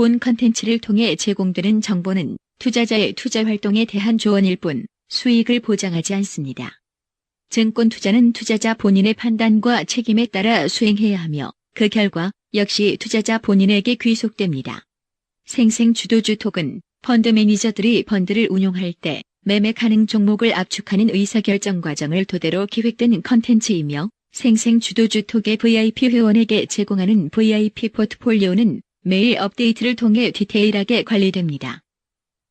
본 컨텐츠를 통해 제공되는 정보는 투자자의 투자 활동에 대한 조언일 뿐 수익을 보장하지 않습니다. 증권 투자는 투자자 본인의 판단과 책임에 따라 수행해야 하며 그 결과 역시 투자자 본인에게 귀속됩니다. 생생주도주 톡은 펀드 매니저들이 펀드를 운용할 때 매매 가능 종목을 압축하는 의사결정 과정을 토대로 기획된 컨텐츠이며 생생주도주 톡의 VIP 회원에게 제공하는 VIP 포트폴리오는 매일 업데이트를 통해 디테일하게 관리됩니다.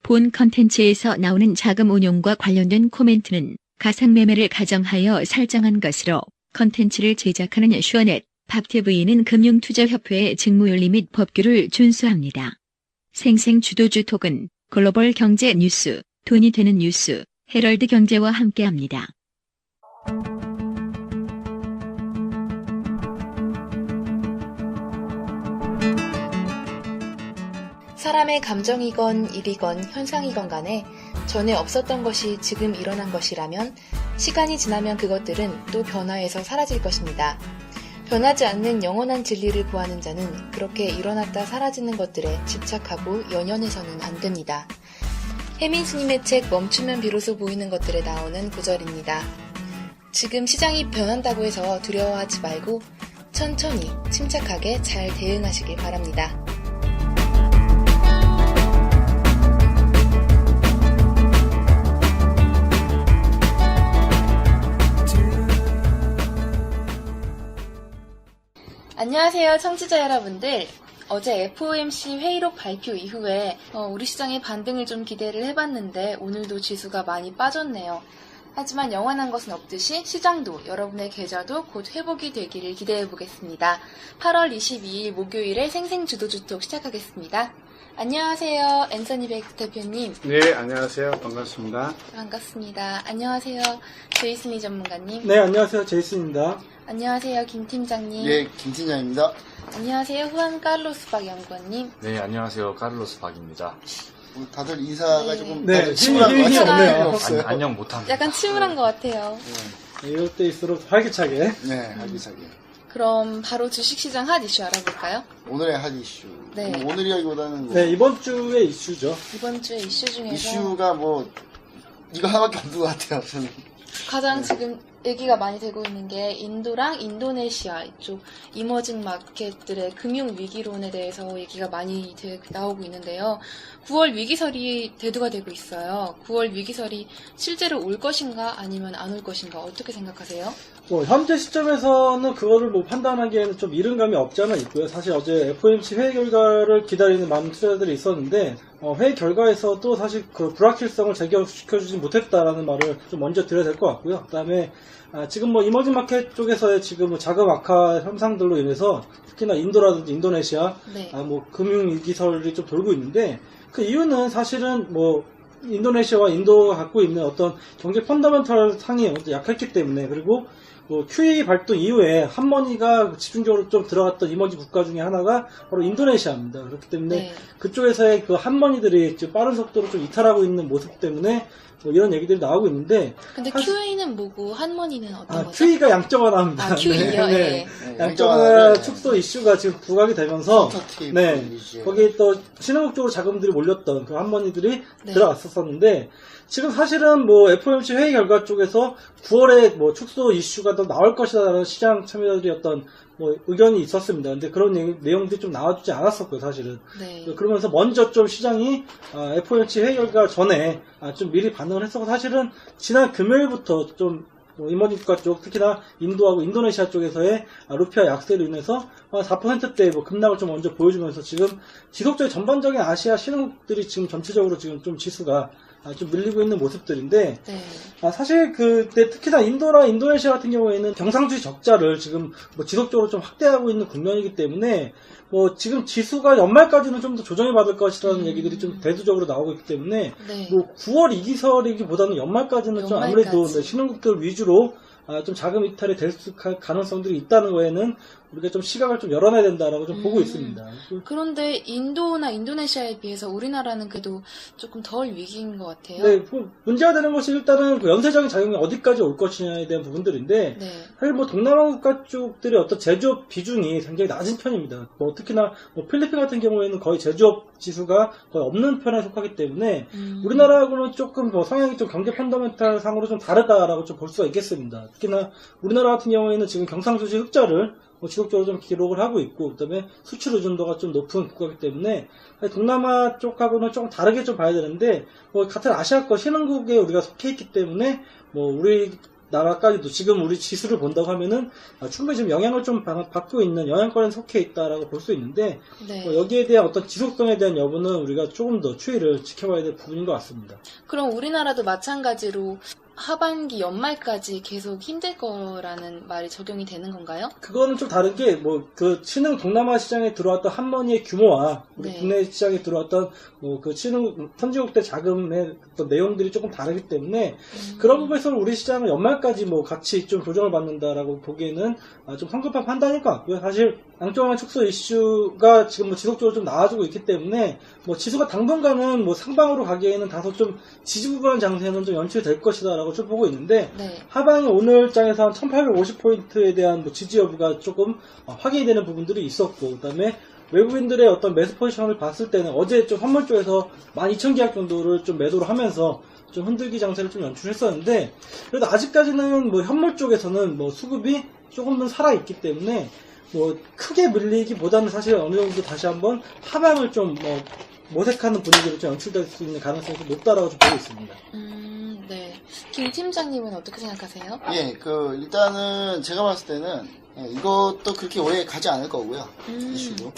본 컨텐츠에서 나오는 자금 운용과 관련된 코멘트는 가상매매를 가정하여 설정한 것으로 컨텐츠를 제작하는 슈어넷, 팝TV는 금융투자협회의 직무윤리 및 법규를 준수합니다. 생생주도주 톡은 글로벌 경제 뉴스, 돈이 되는 뉴스, 헤럴드 경제와 함께합니다. 사람의 감정이건 일이건 현상이건 간에 전에 없었던 것이 지금 일어난 것이라면 시간이 지나면 그것들은 또 변화해서 사라질 것입니다. 변하지 않는 영원한 진리를 구하는 자는 그렇게 일어났다 사라지는 것들에 집착하고 연연해서는 안 됩니다. 혜민 스님의 책 멈추면 비로소 보이는 것들에 나오는 구절입니다. 지금 시장이 변한다고 해서 두려워하지 말고 천천히 침착하게 잘 대응하시길 바랍니다. 안녕하세요, 청취자 여러분들. 어제 FOMC 회의록 발표 이후에 우리 시장의 반등을 좀 기대를 해봤는데 오늘도 지수가 많이 빠졌네요. 하지만 영원한 것은 없듯이 시장도 여러분의 계좌도 곧 회복이 되기를 기대해보겠습니다. 8월 22일 목요일에 생생주도주톡 시작하겠습니다. 안녕하세요, 앤서니 백 대표님. 네, 안녕하세요. 반갑습니다. 반갑습니다. 안녕하세요, 제이슨이 전문가님. 네, 안녕하세요. 제이슨입니다. 안녕하세요, 김 팀장님. 예, 김 팀장입니다. 안녕하세요, 후안 카를로스 박 연구원님. 네, 안녕하세요. 카를로스 박입니다. 다들 인사가 네. 조금 네, 침울한 힘이 것 같아요. 없네요. 없어요. 안녕 못합니다. 약간 침울한 것 같아요. 이럴 때일수록 활기차게. 네, 활기차게. 그럼 바로 주식시장 핫 이슈 알아볼까요? 오늘의 핫 이슈. 네. 오늘이라기보다는 뭐 네, 이번 주의 이슈죠. 이번 주에 이슈 중에서 이슈가 뭐 이거 하나밖에 없는 것 같아요. 저는. 가장 지금 얘기가 많이 되고 있는 게 인도랑 인도네시아 이쪽 이머징 마켓들의 금융 위기론에 대해서 얘기가 많이 나오고 있는데요. 9월 위기설이 대두가 되고 있어요. 9월 위기설이 실제로 올 것인가 아니면 안 올 것인가 어떻게 생각하세요? 현재 시점에서는 그거를 판단하기에는 좀 이른 감이 없지 않아 있고요. 사실 어제 FOMC 회의 결과를 기다리는 많은 투자자들이 있었는데 회의 결과에서 또 사실 그 불확실성을 제기시켜주지 못했다라는 말을 좀 먼저 드려야 될 것 같고요. 그다음에 지금 이머징 마켓 쪽에서의 지금 자금 악화 현상들로 인해서 특히나 인도라든지 인도네시아 네. 금융 위기설이 좀 돌고 있는데 그 이유는 사실은 인도네시아와 인도가 갖고 있는 어떤 경제 펀더멘털 상이 약했기 때문에 그리고 QE 발동 이후에 핫머니가 집중적으로 좀 들어갔던 이머징 국가 중에 하나가 바로 인도네시아입니다. 그렇기 때문에 네. 그쪽에서의 그 핫머니들이 빠른 속도로 좀 이탈하고 있는 모습 때문에 이런 얘기들이 나오고 있는데 근데 QE는 뭐고 한머니는 어떤 거죠? QE가 양적완화입니다. QE요? 네. 네. 양적완화 축소 이슈가 지금 부각이 되면서 네. 거기에 또 신흥국 쪽으로 자금들이 몰렸던 그 한머니들이 네. 들어갔었는데 지금 사실은 FOMC 회의 결과 쪽에서 9월에 축소 이슈가 더 나올 것이다라는 시장 참여자들이 어떤 의견이 있었습니다. 근데 그런 내용들이 좀 나와주지 않았었고요, 사실은. 네. 그러면서 먼저 좀 시장이 FOMC 회의 결과 전에 좀 미리 반응을 했었고 사실은 지난 금요일부터 좀 이머징 국가 쪽, 특히나 인도하고 인도네시아 쪽에서의 루피아 약세로 인해서 4%대 급락을 좀 먼저 보여주면서 지금 지속적인 전반적인 아시아 신흥국들이 지금 전체적으로 지금 좀 지수가 좀 밀리고 있는 모습들인데 네. 사실 특히나 인도나 인도네시아 같은 경우에는 경상주의 적자를 지금 지속적으로 좀 확대하고 있는 국면이기 때문에 지금 지수가 연말까지는 좀 더 조정이 받을 것이라는 얘기들이 좀 대두적으로 나오고 있기 때문에 네. 9월 이기설이기보다는 연말까지는 좀 아무래도 신흥국들 위주로 좀 자금 이탈이 될 가능성들이 있다는 거에는 우리가 좀 시각을 좀 열어놔야 된다라고 좀 보고 있습니다. 그런데 인도나 인도네시아에 비해서 우리나라는 그래도 조금 덜 위기인 것 같아요. 네, 문제가 되는 것이 일단은 그 연쇄적인 작용이 어디까지 올 것이냐에 대한 부분들인데, 네. 사실 뭐 동남아 국가 쪽들의 어떤 제조업 비중이 굉장히 낮은 편입니다. 뭐 특히나 뭐 필리핀 같은 경우에는 거의 제조업 지수가 거의 없는 편에 속하기 때문에 우리나라하고는 조금 뭐 성향이 좀 경제 펀더멘탈 상으로 좀 다르다라고 좀 볼 수가 있겠습니다. 특히나 우리나라 같은 경우에는 지금 경상수지 흑자를 뭐 지속적으로 좀 기록을 하고 있고, 그다음에 수출 의존도가 좀 높은 국가이기 때문에 동남아 쪽하고는 조금 다르게 좀 봐야 되는데, 뭐 같은 아시아권 신흥국에 우리가 속해 있기 때문에 뭐 우리나라까지도 지금 우리 지수를 본다고 하면은 충분히 지금 영향을 좀 받고 있는 영향권에 속해 있다라고 볼 수 있는데, 네. 뭐 여기에 대한 어떤 지속성에 대한 여부는 우리가 조금 더 추이를 지켜봐야 될 부분인 것 같습니다. 그럼 우리나라도 마찬가지로 하반기 연말까지 계속 힘들 거라는 말이 적용이 되는 건가요? 그거는 좀 다른 게, 뭐, 그, 신흥 동남아 시장에 들어왔던 한머니의 규모와, 우리 네. 국내 시장에 들어왔던, 뭐, 그 신흥, 선진국대 자금의 어떤 내용들이 조금 다르기 때문에, 그런 부분에서 우리 시장은 연말까지 뭐, 같이 좀 조정을 받는다라고 보기에는, 좀 성급한 판단일 것 같고요. 사실, 양쪽간 축소 이슈가 지금 뭐 지속적으로 좀 나와주고 있기 때문에, 뭐, 지수가 당분간은 뭐, 상방으로 가기에는 다소 좀 지지부분한 장세는 좀 연출될 것이다라고 좀 보고 있는데, 네. 하방이 오늘 장에서 한 1850포인트에 대한 뭐 지지 여부가 조금 확인이 되는 부분들이 있었고, 그 다음에 외국인들의 어떤 매수 포지션을 봤을 때는 어제 좀 선물 쪽에서 12,000계약 정도를 좀 매도를 하면서 좀 흔들기 장세를 좀 연출했었는데, 그래도 아직까지는 뭐 현물 쪽에서는 뭐 수급이 조금은 살아있기 때문에 뭐 크게 밀리기보다는 사실 어느 정도 다시 한번 하방을 좀 뭐 모색하는 분위기로 좀 연출될 수 있는 가능성이 좀 높다라고 좀 보고 있습니다. 네. 김 팀장님은 어떻게 생각하세요? 예, 일단은 제가 봤을 때는, 이것도 그렇게 오래 가지 않을 거고요. 이슈도.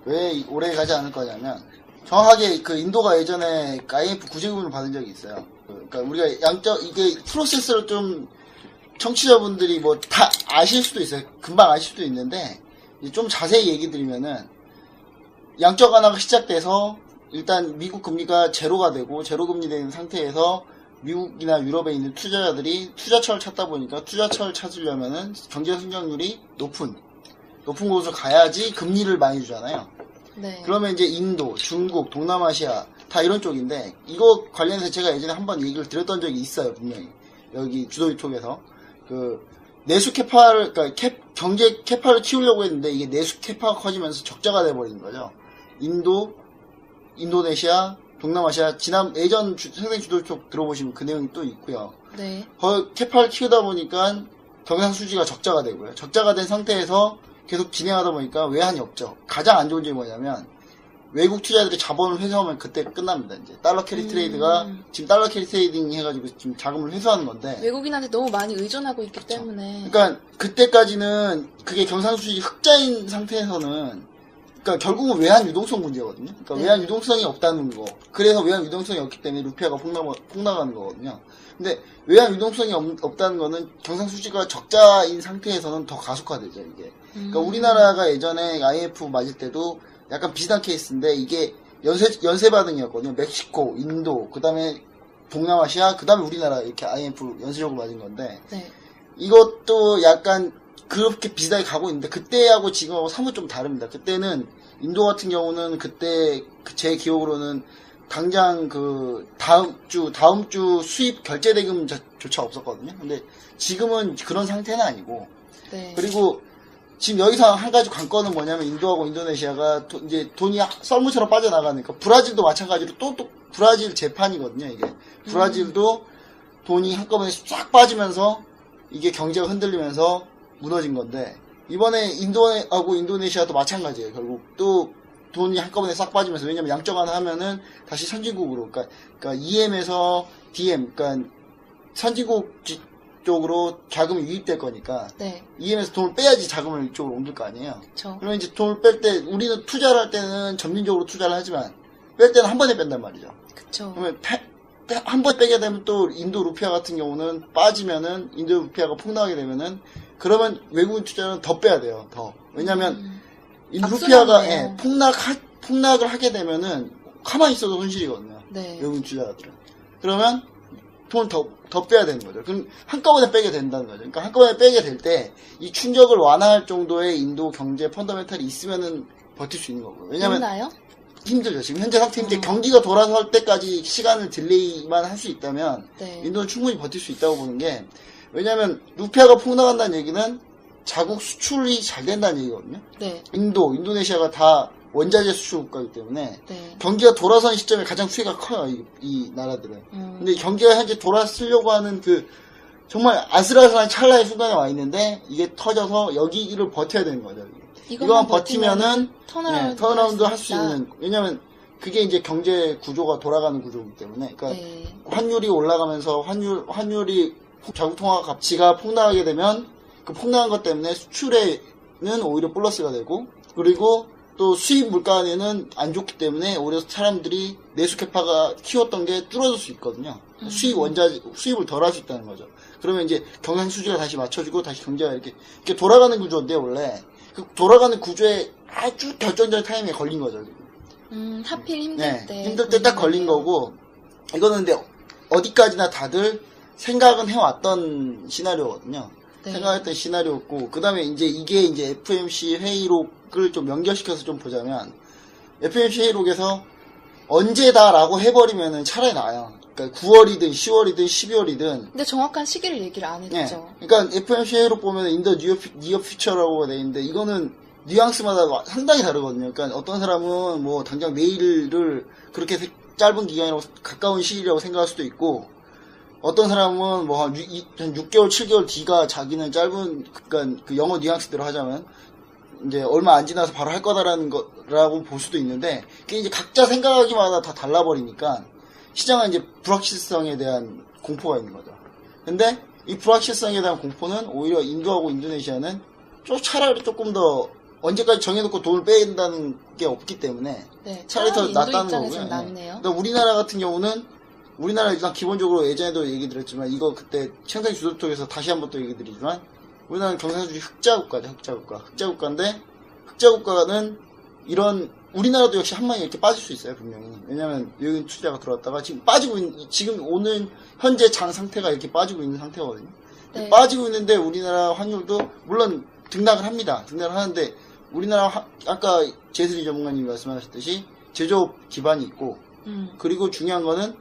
왜 오래 가지 않을 거냐면, 정확하게 그 인도가 예전에 IMF 구제금을 받은 적이 있어요. 그러니까 우리가 이게 프로세스를 좀 청취자분들이 뭐 다 아실 수도 있어요. 금방 아실 수도 있는데, 좀 자세히 얘기 드리면은, 양적 완화가 시작돼서, 일단 미국 금리가 제로가 되고, 제로 금리 된 상태에서, 미국이나 유럽에 있는 투자자들이 투자처를 찾다 보니까 투자처를 찾으려면은 경제 성장률이 높은 곳으로 가야지 금리를 많이 주잖아요. 네. 그러면 이제 인도, 중국, 동남아시아 다 이런 쪽인데, 이거 관련해서 제가 예전에 한번 얘기를 드렸던 적이 있어요, 분명히. 여기 주도위 톡에서. 내수 캐파를, 그러니까 경제 캐파를 키우려고 했는데, 이게 내수 캐파가 커지면서 적자가 돼버리는 거죠. 인도, 인도네시아, 동남아시아, 예전 생생 주도위 톡 들어보시면 그 내용이 또 있고요. 네. 캐파를 키우다 보니까 경상수지가 적자가 되고요. 적자가 된 상태에서 계속 진행하다 보니까 외환이 없죠. 가장 안 좋은 점이 뭐냐면 외국 투자자들이 자본을 회수하면 그때 끝납니다. 이제 달러 캐리 트레이드가 지금 달러 캐리 트레이딩 해가지고 지금 자금을 회수하는 건데. 외국인한테 너무 많이 의존하고 있기 그렇죠. 때문에. 그러니까 그때까지는 그게 경상수지 흑자인 상태에서는 그러니까 결국은 외환 유동성 문제거든요. 그러니까 네. 외환 유동성이 없다는 거. 그래서 외환 유동성이 없기 때문에 루피아가 폭락하는 거거든요. 근데 외환 유동성이 없다는 거는 경상수지가 적자인 상태에서는 더 가속화되죠, 이게. 그러니까 우리나라가 예전에 IMF 맞을 때도 약간 비슷한 케이스인데 이게 연쇄 반응이었거든요. 멕시코, 인도, 그 다음에 동남아시아, 그 다음에 우리나라 이렇게 IMF 연쇄적으로 맞은 건데 네. 이것도 약간 그렇게 비슷하게 가고 있는데 그때하고 지금하고 사뭇 좀 다릅니다. 그때는 인도 같은 경우는 그때 제 기억으로는 당장 다음 주 수입 결제 대금조차 없었거든요. 근데 지금은 그런 상태는 아니고. 네. 그리고 지금 여기서 한 가지 관건은 뭐냐면 인도하고 인도네시아가 이제 돈이 썰물처럼 빠져나가니까 브라질도 마찬가지로 또 브라질 재판이거든요, 이게. 브라질도 돈이 한꺼번에 싹 빠지면서 이게 경제가 흔들리면서 무너진 건데 이번에 인도하고 인도네시아도 마찬가지예요. 결국 또 돈이 한꺼번에 싹 빠지면서 왜냐면 양적 완화 하면은 다시 선진국으로 그러니까 EM에서 DM 그러니까 선진국 쪽으로 자금이 유입될 거니까 네. EM에서 돈을 빼야지 자금을 이쪽으로 옮길 거 아니에요. 그렇죠. 그러면 이제 돈을 뺄 때 우리는 투자를 할 때는 점진적으로 투자를 하지만 뺄 때는 한 번에 뺀단 말이죠. 그렇죠. 그러면 한 번 빼게 되면 또 인도 루피아 같은 경우는 빠지면은 인도 루피아가 폭락하게 되면은 그러면 외국인 투자는 더 빼야 돼요. 더. 왜냐면 인도 루피아가 악순환이네요. 폭락을 하게 되면은 가만히 있어도 손실이거든요. 네. 외국인 투자자들은. 그러면 돈을 더 빼야 되는 거죠. 그럼 한꺼번에 빼게 된다는 거죠. 그러니까 한꺼번에 빼게 될 때 이 충격을 완화할 정도의 인도 경제 펀더멘탈이 있으면은 버틸 수 있는 거고요. 왜냐면 있나요? 힘들죠. 지금 현재 상태인데 경기가 돌아설 때까지 시간을 딜레이만 할 수 있다면 네. 인도는 충분히 버틸 수 있다고 보는 게, 왜냐면 루피아가 폭락한다는 얘기는 자국 수출이 잘 된다는 얘기거든요. 네. 인도네시아가 다 원자재 수출 국가이기 때문에 네. 경기가 돌아선 시점에 가장 수혜가 커요. 이 나라들은. 근데 경기가 현재 돌아서려고 하는 그 정말 아슬아슬한 찰나의 순간에 와 있는데 이게 터져서 여기를 버텨야 되는 거죠. 이거만 버티면은 턴어라운드 할 수 있는, 왜냐면 그게 이제 경제 구조가 돌아가는 구조이기 때문에. 그러니까 네. 환율이 올라가면서 환율이 자국 통화 가치가 폭락하게 되면 그 폭락한 것 때문에 수출에는 오히려 플러스가 되고, 그리고 또 수입 물가에는 안 좋기 때문에 오히려 사람들이 내수 캐파가 키웠던 게 줄어들 수 있거든요. 수입을 덜 할 수 있다는 거죠. 그러면 이제 경상 수지가 다시 맞춰지고 다시 경제가 이렇게 돌아가는 구조인데, 원래 그 돌아가는 구조에 아주 결정적인 타이밍에 걸린 거죠. 하필 힘들 때. 힘들 때 딱 걸린 거고, 이거는 근데 어디까지나 다들 생각은 해왔던 시나리오거든요. 네. 생각했던 시나리오였고, 그 다음에 이게 이제 FOMC 회의록을 좀 연결시켜서 좀 보자면, FOMC 회의록에서 언제다라고 해버리면은 차라리 나아요. 그러니까 9월이든 10월이든 12월이든. 근데 정확한 시기를 얘기를 안 했죠. 그러니까 FOMC 회의록 보면 인더 니어 퓨처라고 돼 있는데, 이거는 뉘앙스마다 상당히 다르거든요. 그러니까 어떤 사람은 뭐 당장 내일을 그렇게 짧은 기간이라고, 가까운 시일이라고 생각할 수도 있고, 어떤 사람은 뭐 한 6개월, 7개월 뒤가 자기는 짧은, 그러니까 그 영어 뉘앙스대로 하자면 이제 얼마 안 지나서 바로 할 거다라는 거라고 볼 수도 있는데, 그게 이제 각자 생각하기마다 다 달라버리니까 시장은 이제 불확실성에 대한 공포가 있는 거죠. 근데 이 불확실성에 대한 공포는 오히려 인도하고 인도네시아는 차라리 조금 더 언제까지 정해놓고 돈을 빼야된다는 게 없기 때문에 네. 차라리 더 인도 낫다는 입장에서는 거고요. 낫네요. 근데 우리나라 같은 경우는, 우리나라 일단 기본적으로 예전에도 얘기 드렸지만, 이거 그때 청생 주도톡에서 다시 한번 또 얘기 드리지만, 우리나라는 경상수지 흑자국가죠. 흑자국가인데, 흑자국가는 이런, 우리나라도 역시 한 방에 이렇게 빠질 수 있어요, 분명히. 왜냐면 외국인 투자가 들어왔다가 지금 오는 현재 장 상태가 이렇게 빠지고 있는 상태거든요. 네. 빠지고 있는데 우리나라 환율도 물론 등락을 합니다. 등락을 하는데, 우리나라 아까 제슬리 전문가님이 말씀하셨듯이 제조업 기반이 있고, 그리고 중요한 거는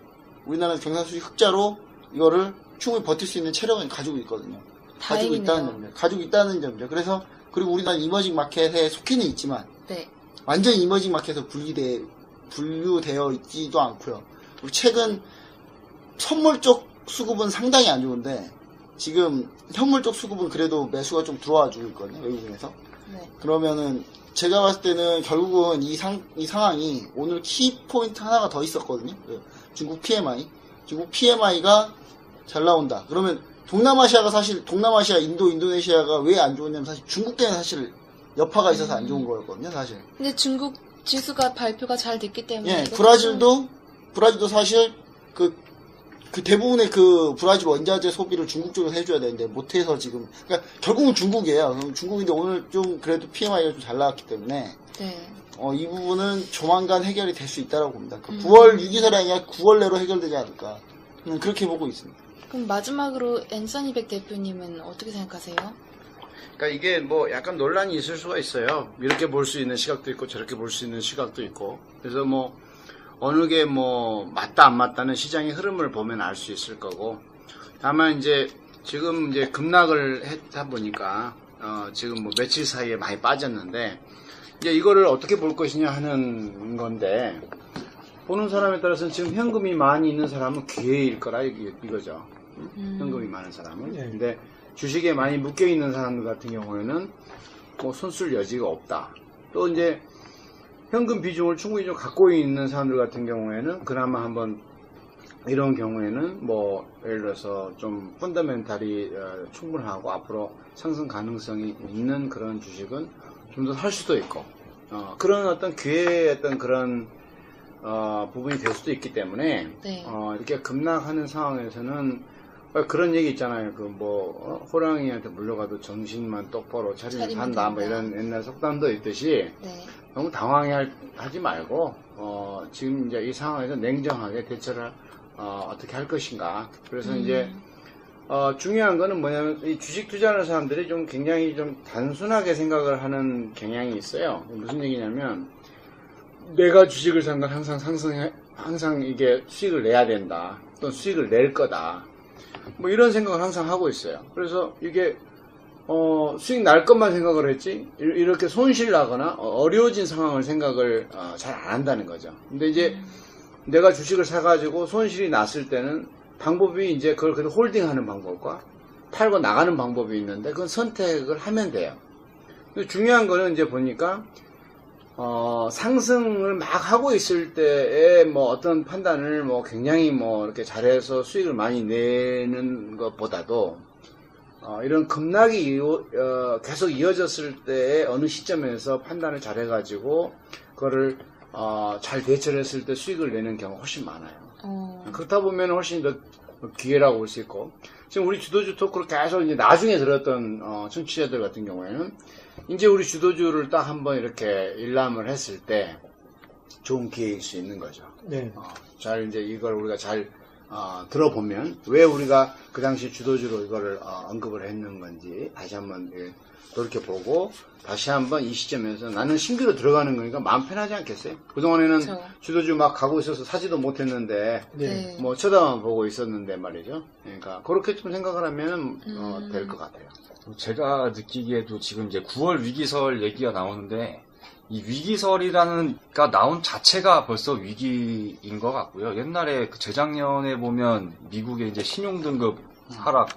우리나라는 경상수지 흑자로 이거를 충분히 버틸 수 있는 체력을 가지고 있거든요. 다행이네요. 가지고 있다는 점이죠. 그래서, 그리고 우리나라 이머징 마켓에 속해는 있지만, 네. 완전히 이머징 마켓에서 분류되어 있지도 않고요. 그리고 최근 선물 쪽 수급은 상당히 안 좋은데, 지금 현물 쪽 수급은 그래도 매수가 좀 들어와 주고 있거든요, 외국인에서. 네. 그러면은 제가 봤을 때는 결국은 이 상황이 오늘 키포인트 하나가 더 있었거든요. 중국 PMI가 잘 나온다. 그러면 동남아시아, 인도네시아가 왜 안 좋냐면, 사실 중국 때문에 사실 여파가 있어서 안 좋은 거였거든요, 사실. 근데 중국 지수가 발표가 잘 됐기 때문에. 예, 브라질도 사실 그 대부분의 그 브라질 원자재 소비를 중국 쪽에서 해줘야 되는데 못해서 지금, 그러니까 결국은 중국이에요. 그럼 중국인데 오늘 좀 그래도 PMI가 좀 잘 나왔기 때문에 네. 이 부분은 조만간 해결이 될 수 있다고 봅니다. 9월 유기설이 아니라 9월 내로 해결되지 않을까, 그렇게 보고 있습니다. 그럼 마지막으로 앤서니백 대표님은 어떻게 생각하세요? 그러니까 이게 뭐 약간 논란이 있을 수가 있어요. 이렇게 볼 수 있는 시각도 있고 저렇게 볼 수 있는 시각도 있고. 그래서 뭐 어느 게 뭐 맞다 안 맞다는 시장의 흐름을 보면 알 수 있을 거고. 다만 이제 지금 이제 급락을 했다 보니까 지금 뭐 며칠 사이에 많이 빠졌는데, 이제 이거를 어떻게 볼 것이냐 하는 건데, 보는 사람에 따라서는 지금 현금이 많이 있는 사람은 기회일 거라 이거죠. 현금이 많은 사람은. 네. 근데 주식에 많이 묶여 있는 사람들 같은 경우에는 뭐 손쓸 여지가 없다. 또 이제 현금 비중을 충분히 좀 갖고 있는 사람들 같은 경우에는 그나마 한번 이런 경우에는 뭐 예를 들어서 좀 펀더멘탈이 충분하고 앞으로 상승 가능성이 있는 그런 주식은 좀 더 살 수도 있고, 그런 어떤 기회의 어떤 그런 부분이 될 수도 있기 때문에, 네. 이렇게 급락하는 상황에서는 그런 얘기 있잖아요. 호랑이한테 물려가도 정신만 똑바로 차리면 산다. 뭐 이런 옛날 속담도 있듯이, 네. 너무 당황하지 말고, 지금 이제 이 상황에서 냉정하게 대처를 어떻게 할 것인가. 그래서 이제 중요한 거는 뭐냐면 이 주식 투자하는 사람들이 좀 굉장히 좀 단순하게 생각을 하는 경향이 있어요. 무슨 얘기냐면 내가 주식을 산 건 항상 이게 수익을 내야 된다. 또는 수익을 낼 거다. 뭐 이런 생각을 항상 하고 있어요. 그래서 이게 수익 날 것만 생각을 했지 이렇게 손실 나거나 어려워진 상황을 생각을 잘 안 한다는 거죠. 근데 이제 내가 주식을 사가지고 손실이 났을 때는 방법이 이제 그걸 그래도 홀딩하는 방법과 팔고 나가는 방법이 있는데 그건 선택을 하면 돼요. 근데 중요한 거는 이제 보니까 상승을 막 하고 있을 때에 뭐 어떤 판단을 뭐 굉장히 뭐 이렇게 잘해서 수익을 많이 내는 것보다도 이런 급락이 계속 이어졌을 때에 어느 시점에서 판단을 잘해가지고 그거를 잘 대처를 했을 때 수익을 내는 경우가 훨씬 많아요. 그렇다 보면 훨씬 더 기회라고 볼 수 있고, 지금 우리 주도주 토크를 계속 이제 나중에 들었던 청취자들 같은 경우에는 이제 우리 주도주를 딱 한번 이렇게 일람을 했을 때 좋은 기회일 수 있는 거죠. 네. 잘 이제 이걸 우리가 잘 들어보면 왜 우리가 그 당시 주도주로 이거를 언급을 했는 건지 다시 한번 돌이켜보고 다시 한번 이 시점에서 나는 신규로 들어가는 거니까 마음 편하지 않겠어요? 그동안에는 그렇죠. 주도주 막 가고 있어서 사지도 못했는데 네. 뭐 쳐다만 보고 있었는데 말이죠. 그러니까 그렇게 좀 생각을 하면 될 것 같아요. 제가 느끼기에도 지금 이제 9월 위기설 얘기가 나오는데 이 위기설이라는가 나온 자체가 벌써 위기인 것 같고요. 옛날에 그 재작년에 보면 미국의 이제 신용등급 하락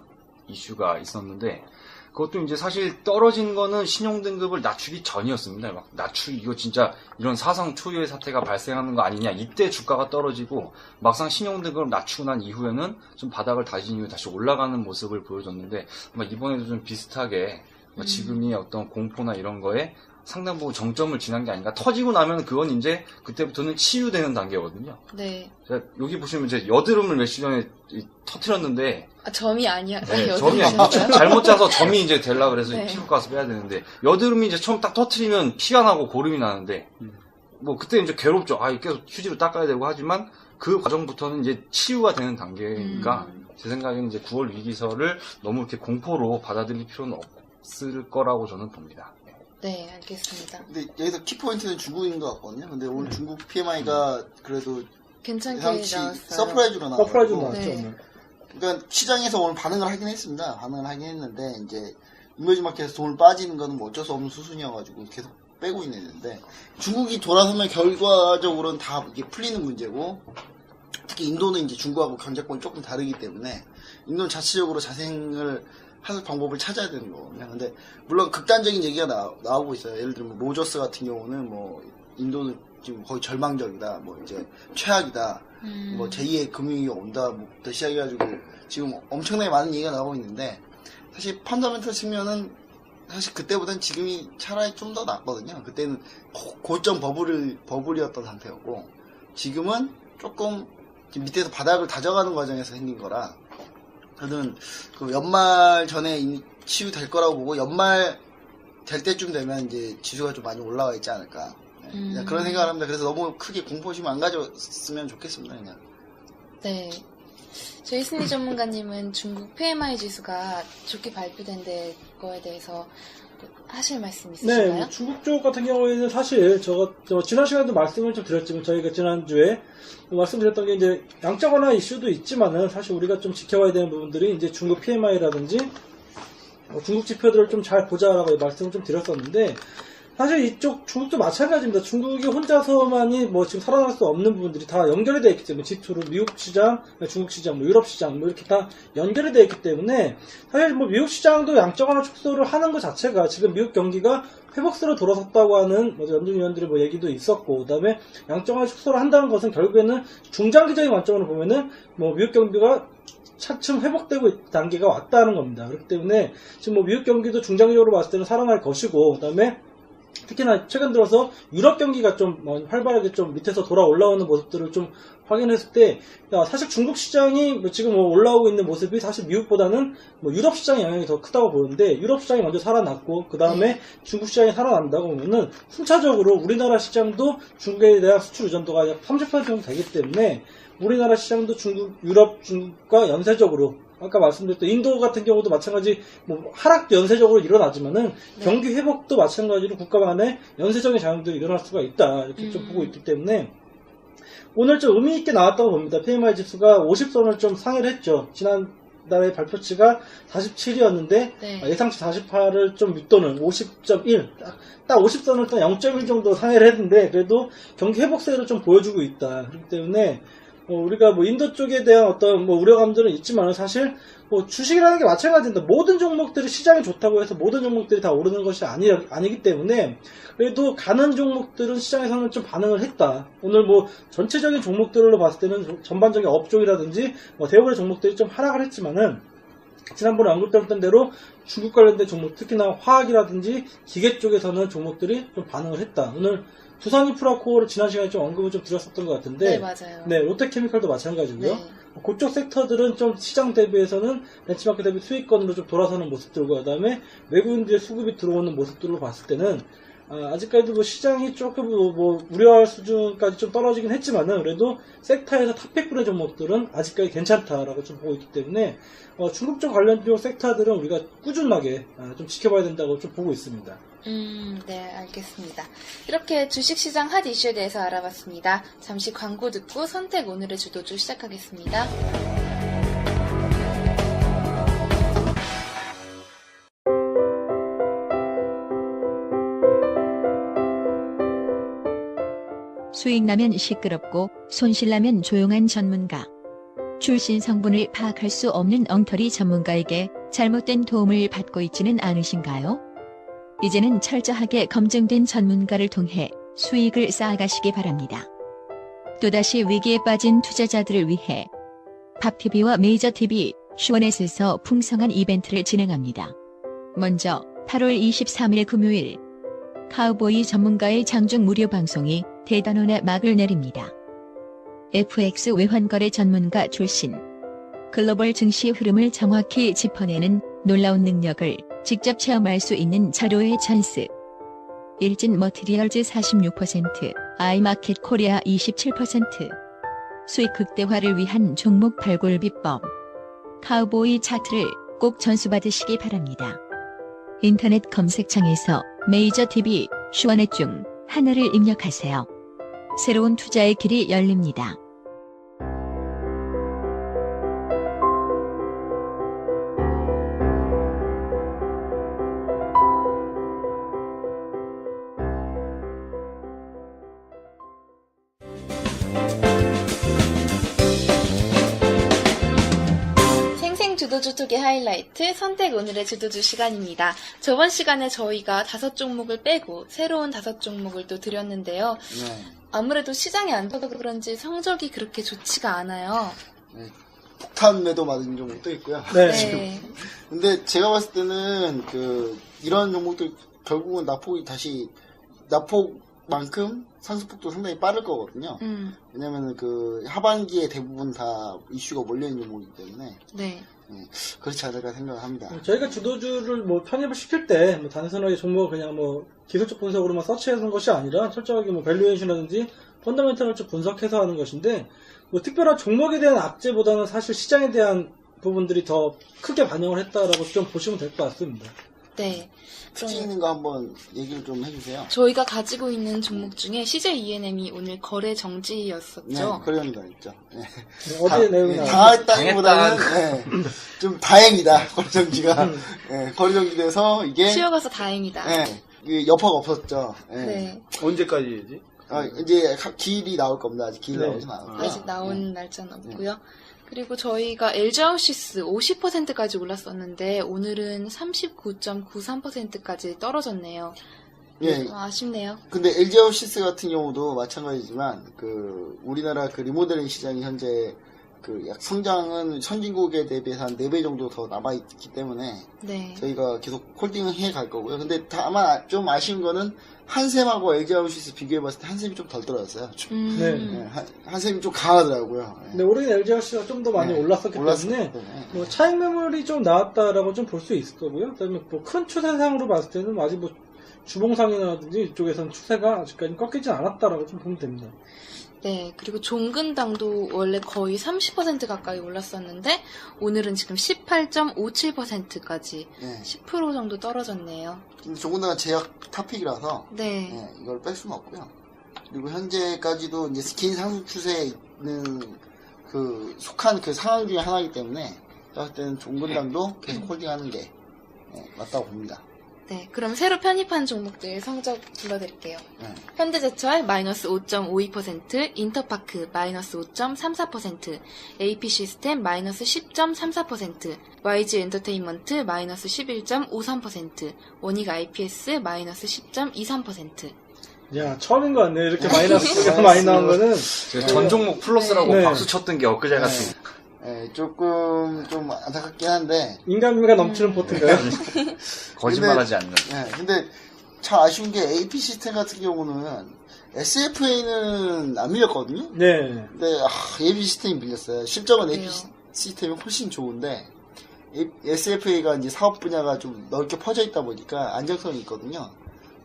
이슈가 있었는데 그것도 이제 사실 떨어진 거는 신용등급을 낮추기 전이었습니다. 막 이거 진짜 이런 사상 초유의 사태가 발생하는 거 아니냐. 이때 주가가 떨어지고 막상 신용등급을 낮추고 난 이후에는 좀 바닥을 다진 이후에 다시 올라가는 모습을 보여줬는데 아마 이번에도 좀 비슷하게 지금이 어떤 공포나 이런 거에 상당 부분 정점을 지난 게 아닌가. 터지고 나면 그건 이제 그때부터는 치유되는 단계거든요. 네. 제가 여기 보시면 이제 여드름을 며칠 전에 터트렸는데 점이 아니야. 네, 점이 잘못 짜서 점이 이제 되려고 그래서 네. 피부과 가서 빼야 되는데 여드름이 이제 처음 딱 터트리면 피가 나고 고름이 나는데 뭐 그때 이제 괴롭죠. 계속 휴지로 닦아야 되고 하지만 그 과정부터는 이제 치유가 되는 단계니까 제 생각에는 이제 9월 위기설을 너무 이렇게 공포로 받아들일 필요는 없을 거라고 저는 봅니다. 네, 알겠습니다. 근데 여기서 키포인트는 중국인 것 같거든요. 근데 오늘 중국 PMI가 그래도 괜찮게 예상치 나왔어요. 서프라이즈로 나왔고, 서프라이즈로 나왔죠. 네. 오늘. 그러니까 시장에서 오늘 반응을 하긴 했습니다. 반응을 하긴 했는데 이제 이머징 마켓에서 돈을 빠지는 거는 뭐 어쩔 수 없는 수순이어가지고 계속 빼고 있는데 중국이 돌아서면 결과적으로는 다 이게 풀리는 문제고 특히 인도는 이제 중국하고 경제권이 조금 다르기 때문에 인도는 자체적으로 자생을 할 방법을 찾아야 되는 거거든요. 근데 물론 극단적인 얘기가 나오고 있어요. 예를 들면 로저스 같은 경우는 뭐 인도는 지금 거의 절망적이다, 뭐 이제 최악이다, 뭐 제2의 금융위기가 온다부터 시작해가지고 지금 엄청나게 많은 얘기가 나오고 있는데 사실 펀더멘털 측면은 사실 그때보다는 지금이 차라리 좀 더 낫거든요. 그때는 고점 버블이었던 상태였고 지금은 조금 밑에서 바닥을 다져가는 과정에서 생긴 거라 저는 그 연말 전에 이미 치유될 거라고 보고 연말 될 때쯤 되면 이제 지수가 좀 많이 올라와 있지 않을까. 그냥 그런 생각을 합니다. 그래서 너무 크게 공포심 안 가졌으면 좋겠습니다. 그냥. 네. 제이슨리 전문가님은 중국 PMI 지수가 좋게 발표된 거에 대해서 하실 말씀 있으신가요? 네, 중국 쪽 같은 경우에는 사실 저 지난 시간에도 말씀을 좀 드렸지만 저희가 지난주에 말씀드렸던 게 이제 양적 완화 이슈도 있지만은 사실 우리가 좀 지켜봐야 되는 부분들이 이제 중국 PMI라든지 중국 지표들을 좀 잘 보자라고 말씀을 좀 드렸었는데 사실 이쪽 중국도 마찬가지입니다. 중국이 혼자서만이 뭐 지금 살아날 수 없는 부분들이 다 연결이 되어 있기 때문에 지표로 미국 시장, 중국 시장, 뭐 유럽 시장 뭐 이렇게 다 연결이 되어 있기 때문에 사실 뭐 미국 시장도 양적 완화 축소를 하는 것 자체가 지금 미국 경기가 회복세로 돌아섰다고 하는 뭐 연준위원들의 뭐 얘기도 있었고 그다음에 양적 완화 축소를 한다는 것은 결국에는 중장기적인 관점으로 보면은 뭐 미국 경기가 차츰 회복되고 있는 단계가 왔다는 겁니다. 그렇기 때문에 지금 뭐 미국 경기도 중장기적으로 봤을 때는 살아날 것이고 그다음에 특히나 최근 들어서 유럽 경기가 좀 활발하게 좀 밑에서 돌아 올라오는 모습들을 좀 확인했을 때, 사실 중국 시장이 지금 올라오고 있는 모습이 사실 미국보다는 유럽 시장의 영향이 더 크다고 보는데, 유럽 시장이 먼저 살아났고, 그 다음에 중국 시장이 살아난다고 보면은, 순차적으로 우리나라 시장도 중국에 대한 수출 의존도가 약 30% 정도 되기 때문에, 우리나라 시장도 유럽, 중국과 연쇄적으로, 아까 말씀드렸던 인도 같은 경우도 마찬가지 하락도 연쇄적으로 일어나지만은 경기 회복도 마찬가지로 국가 간에 연쇄적인 작용들이 일어날 수가 있다 이렇게 좀 보고 있기 때문에 오늘 좀 의미 있게 나왔다고 봅니다. PMI 지수가 50선을 좀 상회를 했죠. 지난달에 발표치가 47이었는데 예상치 48을 좀 밑도는 50.1 딱 50선을 딱 0.1 정도 상회를 했는데 그래도 경기 회복세를 좀 보여주고 있다. 그렇기 때문에 우리가 인도 쪽에 대한 어떤 우려감들은 있지만 사실 주식이라는 게 마찬가지입니다. 모든 종목들이 시장이 좋다고 해서 모든 종목들이 다 오르는 것이 아니기 때문에 그래도 가는 종목들은 시장에서는 좀 반응을 했다. 오늘 전체적인 종목들로 봤을 때는 전반적인 업종이라든지 대부분의 종목들이 좀 하락을 했지만은 지난번에 언급드렸던 대로 중국 관련된 종목, 특히나 화학이라든지 기계 쪽에서는 종목들이 좀 반응을 했다. 오늘 두산인프라코어를 지난 시간에 좀 언급을 좀 드렸었던 것 같은데, 네, 맞아요. 네, 롯데케미칼도 마찬가지고요. 네. 그쪽 섹터들은 좀 시장 대비해서는 벤치마크 대비 수익권으로 좀 돌아서는 모습들과 그다음에 외국인들의 수급이 들어오는 모습들로 봤을 때는 아직까지도 시장이 조금 우려할 수준까지 좀 떨어지긴 했지만은 그래도 섹터에서 탑100분의 종목들은 아직까지 괜찮다라고 좀 보고 있기 때문에 중국적 관련된 섹터들은 우리가 꾸준하게 좀 지켜봐야 된다고 좀 보고 있습니다. 네, 알겠습니다. 이렇게 주식시장 핫 이슈에 대해서 알아봤습니다. 잠시 광고 듣고 선택 오늘의 주도주 시작하겠습니다. 수익 나면 시끄럽고 손실 나면 조용한 전문가. 출신 성분을 파악할 수 없는 엉터리 전문가에게 잘못된 도움을 받고 있지는 않으신가요? 이제는 철저하게 검증된 전문가를 통해 수익을 쌓아가시기 바랍니다. 또다시 위기에 빠진 투자자들을 위해 밥TV와 메이저TV, 슈원넷에서 풍성한 이벤트를 진행합니다. 먼저 8월 23일 금요일 카우보이 전문가의 장중 무료 방송이 대단원에 막을 내립니다. FX 외환거래 전문가 출신, 글로벌 증시 흐름을 정확히 짚어내는 놀라운 능력을 직접 체험할 수 있는 자료의 찬스. 일진 머티리얼즈 46%, 아이마켓 코리아 27%. 수익 극대화를 위한 종목 발굴 비법. 카우보이 차트를 꼭 전수받으시기 바랍니다. 인터넷 검색창에서 메이저TV, 슈원넷 중 하나를 입력하세요. 새로운 투자의 길이 열립니다. 주도주 투기 하이라이트 선택 오늘의 주도주 시간입니다. 저번 시간에 저희가 5종목을 빼고 새로운 5종목을 또 드렸는데요. 네. 아무래도 시장이 안 좋아서 그런지 성적이 그렇게 좋지가 않아요. 네. 폭탄 매도 맞은 종목도 있고요. 네. 근데 제가 봤을 때는 이런 종목들 결국은 낙폭만큼 상승폭도 상당히 빠를 거거든요. 왜냐면 하반기에 대부분 다 이슈가 몰려있는 종목이기 때문에. 네. 그렇지 않을까 생각을 합니다. 저희가 주도주를 편입을 시킬 때 단순하게 종목을 그냥 기술적 분석으로만 서치하는 것이 아니라 철저하게 밸류에이션이라든지 펀더멘털을 좀 분석해서 하는 것인데 특별한 종목에 대한 악재보다는 사실 시장에 대한 부분들이 더 크게 반영을 했다라고 좀 보시면 될 것 같습니다. 네. 특징 있는 거 한번 얘기를 좀 해주세요. 저희가 가지고 있는 종목 중에 CJ ENM이 오늘 거래 정지였었죠. 네, 그런 거 있죠. 네. 어제 내용이 당했다기보다는 좀 다행이다. 거래 정지가 거래 정지돼서 이게 쉬어가서 다행이다. 이게 여파가 없었죠. 네. 언제까지지? 이제 기일이 나올 겁니다. 아직 기일 나오진 않았고요. 아직 나온 날짜는 없고요. 그리고 저희가 LG하우시스 50%까지 올랐었는데 오늘은 39.93%까지 떨어졌네요. 아쉽네요. 근데 LG하우시스 같은 경우도 마찬가지지만 우리나라 리모델링 시장이 현재 그 약 성장은 선진국에 대비해서 한 4배 정도 더 남아있기 때문에 네. 저희가 계속 홀딩을 해 갈 거고요. 근데 다만 좀 아쉬운 거는 한샘하고 LG하우시스 비교해봤을 때 한샘이 좀 덜 떨어졌어요. 네. 한샘이 좀 강하더라고요. 네. 근데 올해는 LGRC가 좀 더 많이 네, 올랐었기 때문에 뭐 차익 매물이 좀 나왔다라고 좀 볼 수 있을 거고요. 그다음에 뭐 큰 추세상으로 봤을 때는 아직 뭐 주봉상이라든지 이쪽에서는 추세가 아직까지 꺾이진 않았다라고 좀 보면 됩니다. 네, 그리고 종근당도 원래 거의 30% 가까이 올랐었는데 오늘은 지금 18.57%까지 네. 10% 정도 떨어졌네요. 근데 조금더 제약 탑픽이라서 네. 네, 이걸 뺄 수는 없고요. 그리고 현재까지도 이제 긴 상승 추세에 있는 그 속한 그 상황 중에 하나이기 때문에 제가 볼 때는 종근당도 계속 홀딩하는 게 맞다고 봅니다. 네, 그럼 새로 편입한 종목들 성적 불러드릴게요. 네. 현대제철 마이너스 5.52%, 인터파크 마이너스 5.34%, AP시스템 마이너스 10.34%, YG엔터테인먼트 마이너스 11.53%, 원익 IPS 마이너스 10.23%. 야, 처음인 것 같네. 이렇게 마이너스가 많이 나온 거는. 제가 전 종목 플러스라고 네. 박수 쳤던 게 엊그제 같은. 네, 조금 좀 안타깝긴 한데 인간미가 넘치는 포트인가요? 거짓말하지 않는. 네, 근데 참 아쉬운 게 AP 시스템 같은 경우는 SFA는 안 밀렸거든요. 네. 근데 AP 시스템이 밀렸어요. 실적은 AP 그래요. 시스템이 훨씬 좋은데 SFA가 이제 사업 분야가 좀 넓게 퍼져 있다 보니까 안정성이 있거든요.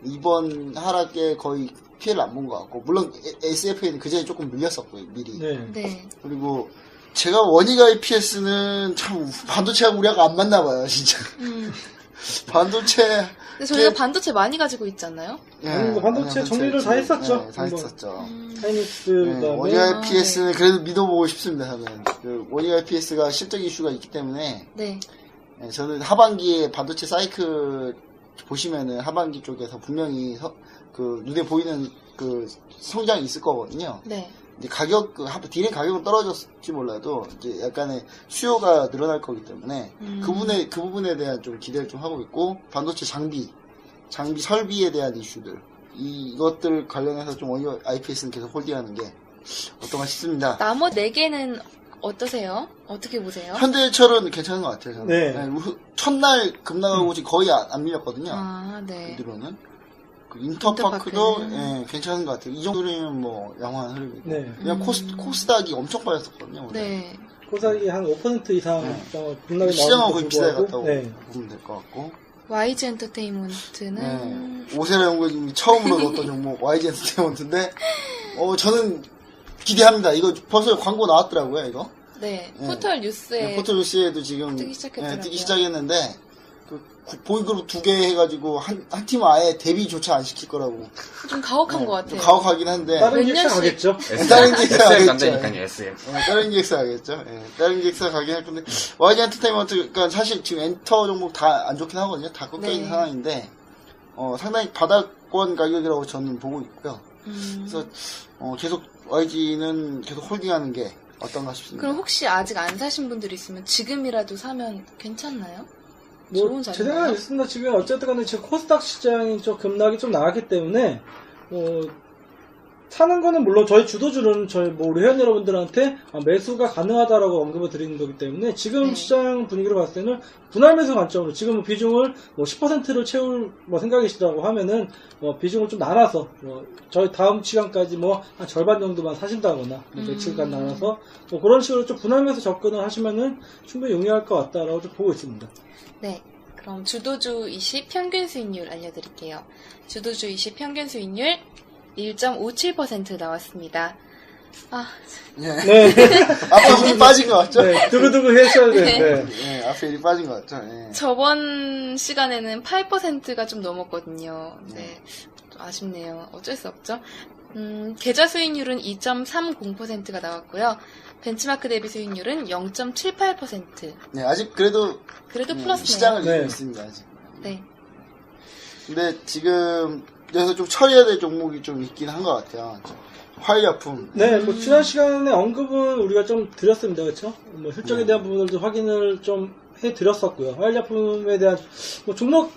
이번 하락에 거의 피해를 안 본 것 같고, 물론 SFA는 그 전에 조금 밀렸었고요, 미리. 네. 네. 그리고 제가 원익 IPS는 참 반도체하고 우리하고 안 맞나 봐요, 진짜. 반도체. 근데 저희가 반도체 많이 가지고 있지 않나요? 뭐 반도체 정리를 다 했었죠. 네, 다 했었죠. 하이닉스, 네, 그다음에 원익 IPS는 그래도 믿어보고 싶습니다, 저는. 그 원익 IPS가 실적 이슈가 있기 때문에, 네. 네, 저는 하반기에 반도체 사이클 보시면은 하반기 쪽에서 분명히 그 눈에 보이는 그 성장이 있을 거거든요. 네. 이제 가격, 디램 가격은 떨어졌을지 몰라도, 이제 약간의 수요가 늘어날 거기 때문에, 그 부분에 대한 좀 기대를 좀 하고 있고, 반도체 장비 설비에 대한 이슈들, 이것들 관련해서 좀 원익 IPS는 계속 홀딩하는 게 어떤가 싶습니다. 나머지 4개는 어떠세요? 어떻게 보세요? 현대철은 괜찮은 것 같아요, 저는. 네. 첫날 급락하고 지금 거의 안 밀렸거든요. 아, 네. 그대로는. 그 인터파크도 인터파크는. 예, 괜찮은 것 같아요. 이 정도면 뭐 양호한 흐름이고. 네. 그냥 코스닥이 엄청 빠졌었거든요. 원래. 네. 코스닥이 한 5% 이상 네. 급락이 시장은 나오는 거의 비슷하게 갔다고 네. 보면 될 것 같고. YG 엔터테인먼트는 오세라 연구님이 처음으로 넣었던 종목 YG 엔터테인먼트인데, 저는 기대합니다. 이거 벌써 광고 나왔더라고요, 이거. 네. 네. 포털 뉴스에 네, 포토뉴스에도 지금 뜨기 시작했더라고요. 뜨기 시작했는데, 보이그룹 2개 해가지고 한 팀 아예 데뷔조차 안 시킬 거라고. 좀 가혹한 것 같아요. 좀 가혹하긴 한데. 다른 몇 기획사 년씩. 가겠죠. 다른 기획사 SM 가겠죠. 간다니까요, SM. 다른 기획사 가겠죠. 다른 기획사 가긴 할 건데, YG 엔터테인먼트, 그러니까 사실 지금 엔터 종목 다 안 좋긴 하거든요. 다 꺾여있는 네. 상황인데, 상당히 바닥권 가격이라고 저는 보고 있고요. 그래서, 계속 YG는 계속 홀딩하는 게 어떤가 싶습니다. 그럼 혹시 아직 안 사신 분들이 있으면 지금이라도 사면 괜찮나요? 뭐, 좋은 제 자리인가요? 생각은 있습니다. 지금 어쨌든 간에 지금 코스닥 시장이 좀 급락이 좀 나왔기 때문에, 사는 거는 물론 저희 주도주는 우리 회원 여러분들한테 매수가 가능하다라고 언급을 드리는 거기 때문에 지금 네. 시장 분위기를 봤을 때는 분할 매수 관점으로 지금 비중을 10%를 채울 생각이시라고 하면은 비중을 좀 나눠서 저희 다음 시간까지 한 절반 정도만 사신다거나 며칠간 나눠서 그런 식으로 좀 분할 매수 접근을 하시면은 충분히 용이할 것 같다라고 좀 보고 있습니다. 네. 그럼 주도주 20 평균 수익률 알려드릴게요. 주도주 20 평균 수익률 1.57% 나왔습니다. 네. 앞에 힘이 빠진 것 같죠? 네, 두고두고 했어야 되는데. 앞에 힘이 빠진 것 같죠? 저번 시간에는 8%가 좀 넘었거든요. 네. 좀 아쉽네요. 어쩔 수 없죠. 계좌 수익률은 2.30%가 나왔고요. 벤치마크 대비 수익률은 0.78%. 네, 아직 그래도 플러스네요. 시장을 이기고 네. 있습니다, 아직. 네. 근데 지금 여기서 좀 처리해야 될 종목이 좀 있긴 한 것 같아요. 화일약품. 네, 지난 시간에 언급은 우리가 좀 드렸습니다. 그렇죠? 실적에 대한 부분들도 확인을 좀 해드렸었고요. 화일약품에 대한 종목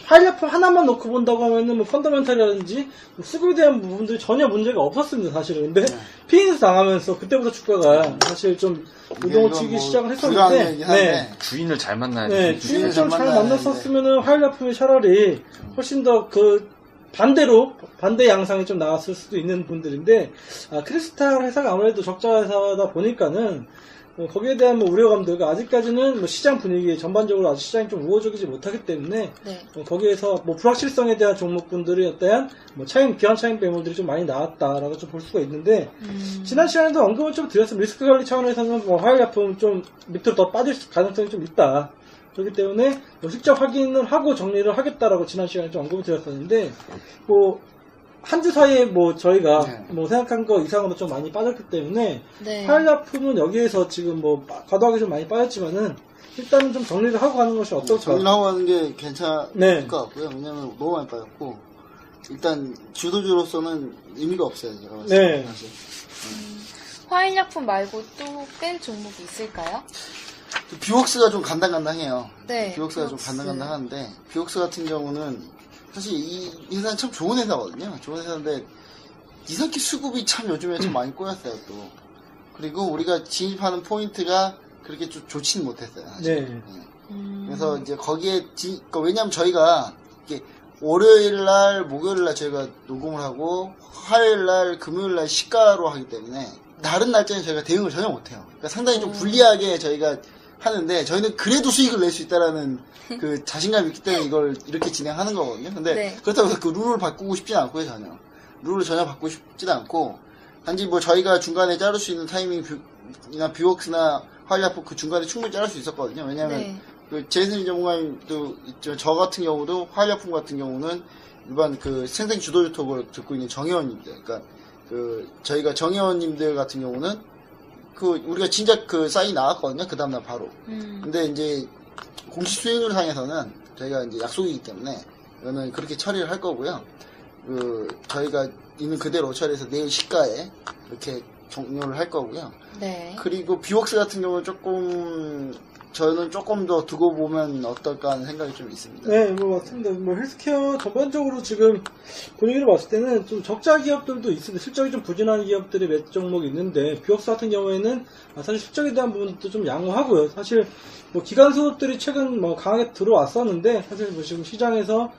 하이라품 하나만 놓고 본다고 하면은 뭐 펀더멘탈이라든지 뭐 수급에 대한 부분들이 전혀 문제가 없었습니다, 사실은. 근데 피인수 당하면서 그때부터 주가가 사실 좀 요동을 치기 뭐 시작을 불가능하긴 했었는데, 한데. 주인을 잘 만나야 네, 돼. 주인을 잘 좀 잘 만나야 만났었으면은 하이라품이 차라리 훨씬 더 반대 양상이 좀 나왔을 수도 있는 분들인데, 크리스탈 회사가 아무래도 적자 회사다 보니까는 거기에 대한 뭐 우려감들과 아직까지는 뭐 시장 분위기 전반적으로 아직 시장이 좀 우호적이지 못하기 때문에 네. 거기에서 뭐 불확실성에 대한 종목군들이 어떠한 뭐 기관 차익 매물들이 좀 많이 나왔다라고 좀 볼 수가 있는데 지난 시간에도 언급을 좀 드렸습니다. 리스크 관리 차원에서는 뭐 하이라품 좀 밑으로 더 빠질 가능성이 좀 있다. 그렇기 때문에 뭐 직접 확인을 하고 정리를 하겠다라고 지난 시간에 좀 언급을 드렸었는데 뭐 한 주 사이에 뭐 저희가 뭐 생각한 거 이상으로 좀 많이 빠졌기 때문에 네. 하이라품은 여기에서 지금 뭐 과도하게 좀 많이 빠졌지만은 일단은 좀 정리를 하고 가는 것이 어떨까? 정리를 하고 하는 게 괜찮을 네. 것 같고요. 왜냐면 너무 많이 빠졌고 일단 주도주로서는 의미가 없어요. 제가 봤을 때 네. 사실. 화일약품 말고 또 뺀 종목이 있을까요? 비웍스가 좀 간당간당해요. 네. 비웍스가 좀 간당간당한데 비웍스 같은 경우는 사실 이 회사는 참 좋은 회사거든요. 좋은 회사인데 이상하게 수급이 참 요즘에 좀 많이 꼬였어요 또. 그리고 우리가 진입하는 포인트가 그렇게 좀 좋지는 못했어요. 사실. 네. 그래서 이제 거기에 그러니까 왜냐면 저희가 이게 월요일날, 목요일날 저희가 녹음을 하고 화요일날, 금요일날 시가로 하기 때문에 다른 날짜는 저희가 대응을 전혀 못해요. 그러니까 상당히 좀 불리하게 저희가 하는데 저희는 그래도 수익을 낼 수 있다라는 그 자신감이 있기 때문에 이걸 이렇게 진행하는 거거든요. 근데 네. 그렇다고 해서 그 룰을 바꾸고 싶진 않고요, 전혀. 룰을 전혀 바꾸고 싶진 않고 단지 뭐 저희가 중간에 자를 수 있는 타이밍이나 비웍스나 화일라프 그 중간에 충분히 자를 수 있었거든요. 왜냐하면 네. 그 제이슨 전문가님도 있지만 저 같은 경우도 화일약품 같은 경우는 일반 그 생생 주도주 톡을 듣고 있는 정회원님들, 그러니까 그 저희가 정회원님들 같은 경우는 그 우리가 진짜 그 사인이 나왔거든요. 그 다음날 바로. 근데 이제 공식 수익률 상에서는 저희가 이제 약속이기 때문에 이거는 그렇게 처리를 할 거고요. 그 저희가 있는 그대로 처리해서 내일 시가에 이렇게 종료를 할 거고요. 네. 그리고 비웍스 같은 경우는 저는 조금 더 두고 보면 어떨까 하는 생각이 좀 있습니다. 네, 뭐 맞습니다. 뭐 헬스케어 전반적으로 지금 분위기를 봤을 때는 좀 적자 기업들도 있습니다. 실적이 좀 부진한 기업들이 몇 종목이 있는데 비웍스 같은 경우에는 사실 실적에 대한 부분도 좀 양호하고요. 사실 뭐 기관 수급들이 최근 뭐 강하게 들어왔었는데 사실 뭐 지금 시장에서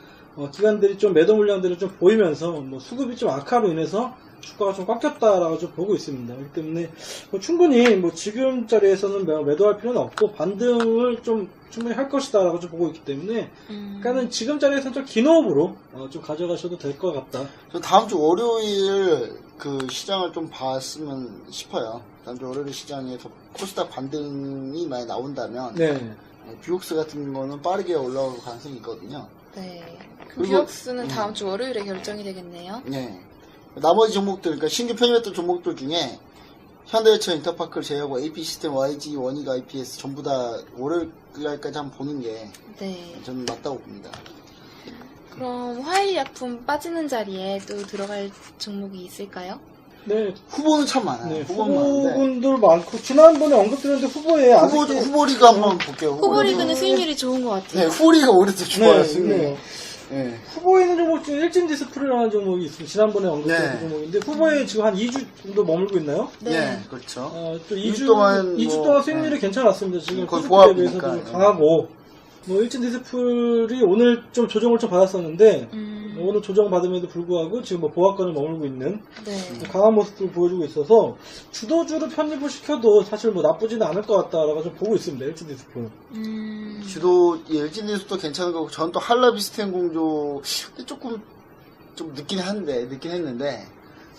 기관들이 좀 매도 물량들을 좀 보이면서 뭐 수급이 좀 악화로 인해서 주가가 좀 깎였다라고 좀 보고 있습니다. 그렇기 때문에 뭐 충분히 뭐 지금 자리에서는 매도할 필요는 없고 반등을 좀 충분히 할 것이다라고 좀 보고 있기 때문에 그러니까는 지금 자리에서는 좀 긴 호흡으로 좀 가져가셔도 될 것 같다. 저 다음 주 월요일 그 시장을 좀 봤으면 싶어요. 다음 주 월요일 시장에서 코스닥 반등이 많이 나온다면 네. 비웍스 같은 거는 빠르게 올라올 가능성이 있거든요. 네. 그럼 그리고- 비웍스는 다음 주 월요일에 결정이 되겠네요. 네. 나머지 종목들, 그러니까 신규 편입했던 종목들 중에 현대해처, 인터파크를 제외하고 AP 시스템, YG, 원익, IPS 전부 다 월요일날까지 한번 보는 게 네. 저는 맞다고 봅니다. 그럼 화일약품 빠지는 자리에 또 들어갈 종목이 있을까요? 네. 후보는 참 많아요. 네. 후보는 많은데 후보분들 많고 지난번에 언급드렸는데 후보에 후보리그 한번 볼게요. 후보리그는 수익률이 좋은 것 같아요. 네, 후보리가 오히려 더 좋아요. 수익률이. 네. 네. 후보에 있는 종목 중에 일진 디스플레이라는 종목이 있습니다. 지난번에 언급드린 네. 종목인데 후보에 지금 한 2주 정도 머물고 있나요? 네, 그렇죠. 또 2주 동안 2주 뭐, 동안 수익률이 네. 괜찮았습니다. 지금 거의 코스닥에 보합이니까. 비해서도 좀 네. 강하고 뭐 일진 디스플이 오늘 좀 조정을 좀 받았었는데 오늘 조정 받음에도 불구하고 지금 뭐 보합권을 머물고 있는 네. 강한 모습을 보여주고 있어서 주도주로 편입을 시켜도 사실 뭐 나쁘지는 않을 것 같다라고 좀 보고 있습니다. 일진 디스플. 주도 LG니스도 괜찮은 거고 저는 또 한라 비스템 공조 조금 좀 늦긴 했는데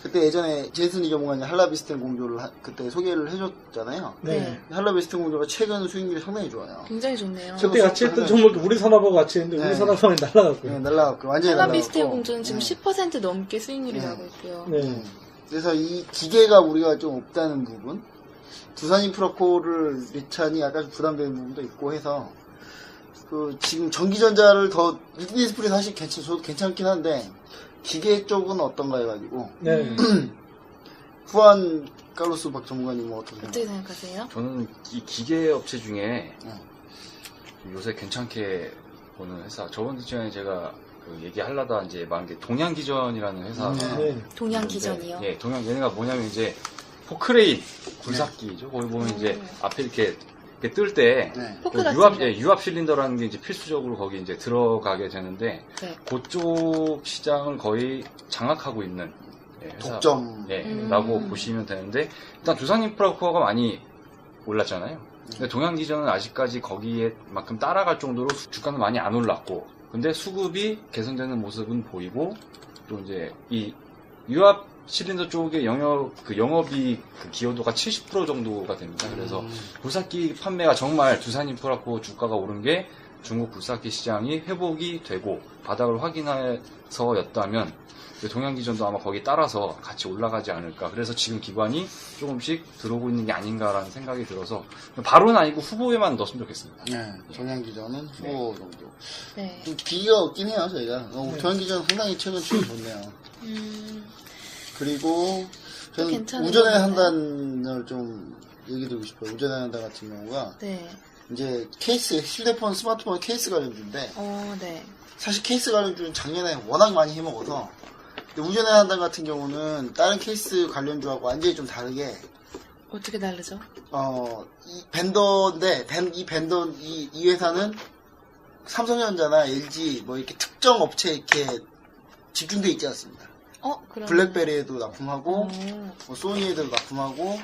그때 예전에 제이슨 이전문가님 한라 비스템 공조를 그때 소개를 해줬잖아요. 네. 한라 비스템 공조가 최근 수익률이 상당히 좋아요. 굉장히 좋네요. 그때 같이 했던 종목이 우리 산업하고 같이 했는데 네. 우리 산업하고 날라갔고요. 네, 날라갔고 완전히 날라갔고. 한라비스템 공조는 지금 네. 10% 넘게 수익률이 네. 나고 있고요. 네. 그래서 이 기계가 우리가 좀 없다는 부분, 두산인프라코를 리찬이 약간 부담되는 부분도 있고 해서 그 지금 전기전자를 더 디스플레이 사실 저도 괜찮긴 한데 기계 쪽은 어떤가 해가지고 네. 후안 칼로스 박 전문가님은 어떻게 어떻게 생각하세요? 생각하세요? 저는 이 기계 업체 중에 네. 요새 괜찮게 보는 회사. 저번 주에 제가 그 얘기하려다 이제 말한 게 동양기전이라는 회사가 네. 동양기전이요? 예, 얘네가 뭐냐면 이제 포크레인 굴삭기죠. 거기 보면 이제 앞에 이렇게 뜰 때 네. 포크 같은 거. 유압 실린더라는 게 이제 필수적으로 거기 이제 들어가게 되는데 네. 그쪽 시장을 거의 장악하고 있는 회사. 독점. 라고 보시면 되는데 일단 두산인프라코어가 많이 올랐잖아요. 근데 동양기전은 아직까지 거기에만큼 따라갈 정도로 주가는 많이 안 올랐고, 근데 수급이 개선되는 모습은 보이고, 또 이제 이 유압 실린더 쪽의 영업이 그 기여도가 70% 정도가 됩니다. 그래서 굴삭기 판매가 정말 두산인프라코어 주가가 오른 게 중국 굴삭기 시장이 회복이 되고 바닥을 확인해서였다면 동양기전도 아마 거기 따라서 같이 올라가지 않을까. 그래서 지금 기관이 조금씩 들어오고 있는 게 아닌가라는 생각이 들어서 바로는 아니고 후보에만 넣었으면 좋겠습니다. 네. 동양기전은 후보 정도. 네. 좀 비기가 없긴 해요, 저희가. 동양기전 상당히 최근 추이 좋네요. 그리고 저는 괜찮은 우전의 건가요? 한단을 좀 얘기 드리고 싶어요. 우전의 한단 같은 경우가 네. 이제 케이스, 휴대폰, 스마트폰 케이스 관련주인데 네. 사실 케이스 관련주는 작년에 워낙 많이 해먹어서 근데 우전의 한단 같은 경우는 다른 케이스 관련주하고 완전히 좀 다르게 어떻게 다르죠? 이 벤더인데 이 회사는 삼성전자나 LG 뭐 이렇게 특정 업체에 이렇게 집중돼 있지 않습니다. 그럼. 블랙베리에도 납품하고 뭐 소니에도 납품하고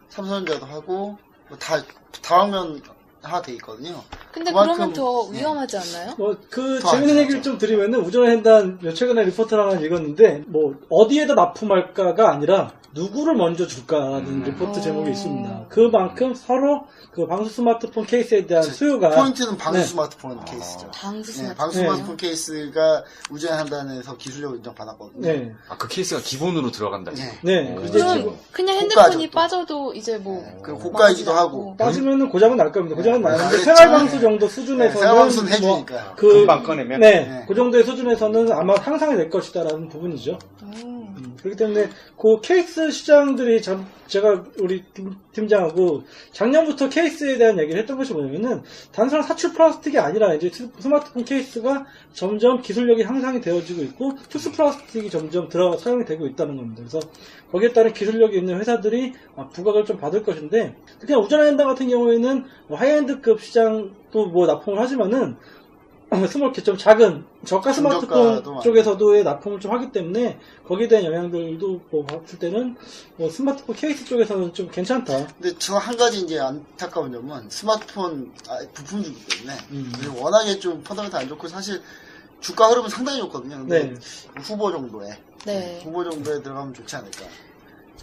삼성전자도 하고 뭐 다 다방면화 돼 있거든요. 근데 그만큼- 그러면 더 위험하지 않나요? 그 더 재밌는 안 얘기를 좋죠. 좀 드리면은 우전의 횡단 최근에 리포트를 하나 읽었는데 뭐 어디에다 납품할까가 아니라 누구를 먼저 줄까라는 리포트 제목이 있습니다. 그만큼 서로 그 방수 스마트폰 케이스에 대한 수요가 포인트는 방수 네. 스마트폰 케이스죠. 방수 네, 스마트폰. 방수 네. 스마트폰 케이스가 우전의 한단에서 기술력을 인정받았거든요. 네, 그 케이스가 기본으로 들어간다. 네. 네. 오. 이제 그럼 지금 그냥 고가죠, 핸드폰이 또. 빠져도 이제 뭐 그리고 고가이기도 망하지 하고. 않고. 빠지면은 고장은 날 겁니다. 고장은 네, 나는데 알겠죠. 생활방수 정도 수준에서는 네, 생활방수는 뭐 해주니까. 그 금방 꺼내면? 네, 네. 그 정도의 수준에서는 아마 상상이 될 것이다라는 부분이죠. 그렇기 때문에 그 케이스 시장들이 제가 우리 팀장하고 작년부터 케이스에 대한 얘기를 했던 것이 뭐냐면은 단순한 사출 플라스틱이 아니라 이제 스마트폰 케이스가 점점 기술력이 향상이 되어지고 있고 투스 플라스틱이 점점 사용이 되고 있다는 겁니다. 그래서 거기에 따른 기술력이 있는 회사들이 부각을 좀 받을 것인데 특히 우전의 hen다 같은 경우에는 뭐 하이엔드급 시장도 뭐 납품을 하지만은 스몰 좀 작은 저가 스마트폰 중저가도 쪽에서도의 납품을 좀 하기 때문에 거기에 대한 영향들도 뭐 봤을 때는 뭐 스마트폰 케이스 쪽에서는 좀 괜찮다. 근데 저 한 가지 이제 안타까운 점은 스마트폰 부품주기 때문에 요즘 워낙에 좀 펀더멘탈 안 좋고 사실 주가 흐름은 상당히 좋거든요. 근데 네. 후보 정도에 네. 후보 정도에 들어가면 좋지 않을까.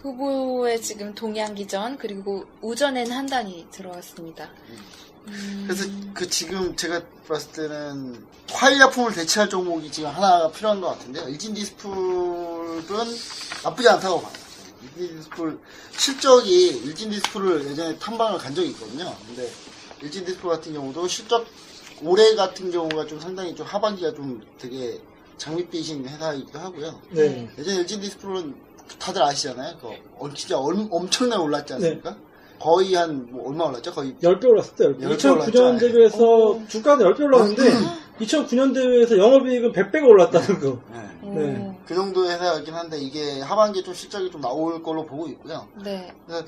후보에 지금 동양기전 그리고 우전엔 한단이 들어왔습니다. 그래서 그 지금 제가 봤을 때는 화일약품을 대체할 종목이 지금 하나 필요한 것 같은데요. 일진디스플은 나쁘지 않다고 봐요. 일진디스플 실적이 일진디스플을 예전에 탐방을 간 적이 있거든요. 근데 일진디스플 같은 경우도 실적 올해 같은 경우가 좀 상당히 좀 하반기가 좀 되게 장밋빛인 회사이기도 하고요. 네. 예전에 일진디스플은 다들 아시잖아요. 진짜 엄청나게 올랐지 않습니까? 거의 뭐 얼마 올랐죠? 거의 10배 올랐을 때 10배 2009년 올랐죠. 대비해서 주가는 10배 올랐는데 2009년 대비해서 영업이익은 100배가 올랐다는 거. 네. 그 정도의 회사이긴 한데 이게 하반기에 좀 실적이 좀 나올 걸로 보고 있고요. 네. 그래서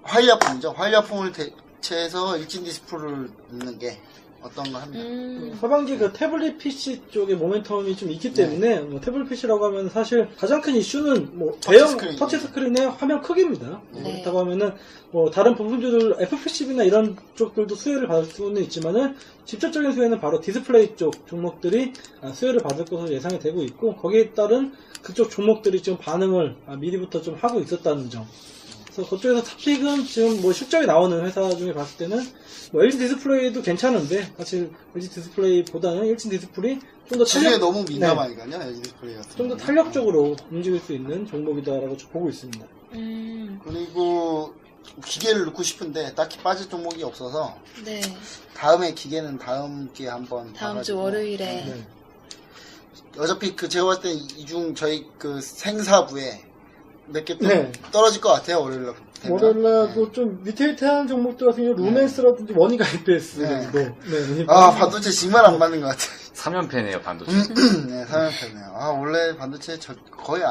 화일약품이죠. 화일약품을 대체해서 일진디스플을 넣는 게 어떤가 합니다. 하반기 그 태블릿 PC 쪽에 모멘텀이 좀 있기 때문에 뭐 태블릿 PC라고 하면 사실 가장 큰 이슈는 뭐 대형 터치 스크린의 화면 크기입니다. 네. 그렇다고 하면은 뭐 다른 부품주들 FPCB나 이런 쪽들도 수혜를 받을 수는 있지만은 직접적인 수혜는 바로 디스플레이 쪽 종목들이 수혜를 받을 것으로 예상이 되고 있고 거기에 따른 그쪽 종목들이 지금 반응을 미리부터 좀 하고 있었다는 점. 그래서 그쪽에서 탑픽은 지금 뭐 실적이 나오는 회사 중에 봤을 때는 뭐 LG 디스플레이도 괜찮은데 사실 LG 디스플레이보다는 일진 디스플레이 좀 더 지수에 너무 민감하니까요. 네. LG 디스플레이 같은 좀 더 경우는. 탄력적으로 움직일 수 있는 종목이다라고 보고 있습니다. 그리고 기계를 넣고 싶은데 딱히 빠질 종목이 없어서 네. 다음에 기계는 다음 기회에 한번 다음 주 봐가지고. 월요일에. 네. 어차피 제가 봤을 때 이중 저희 그 생사부에 몇 개 네. 떨어질 것 같아요, 월요일날. 되면. 월요일날도 좀 위태위태한 종목들 같은 경우 로맨스라든지 원이가 FPS 네. 그리고 네. 아, 반도체 정말 안 맞는 것 같아요. 3연패네요, 반도체. 네, 3연패네요. 아, 원래 반도체 거의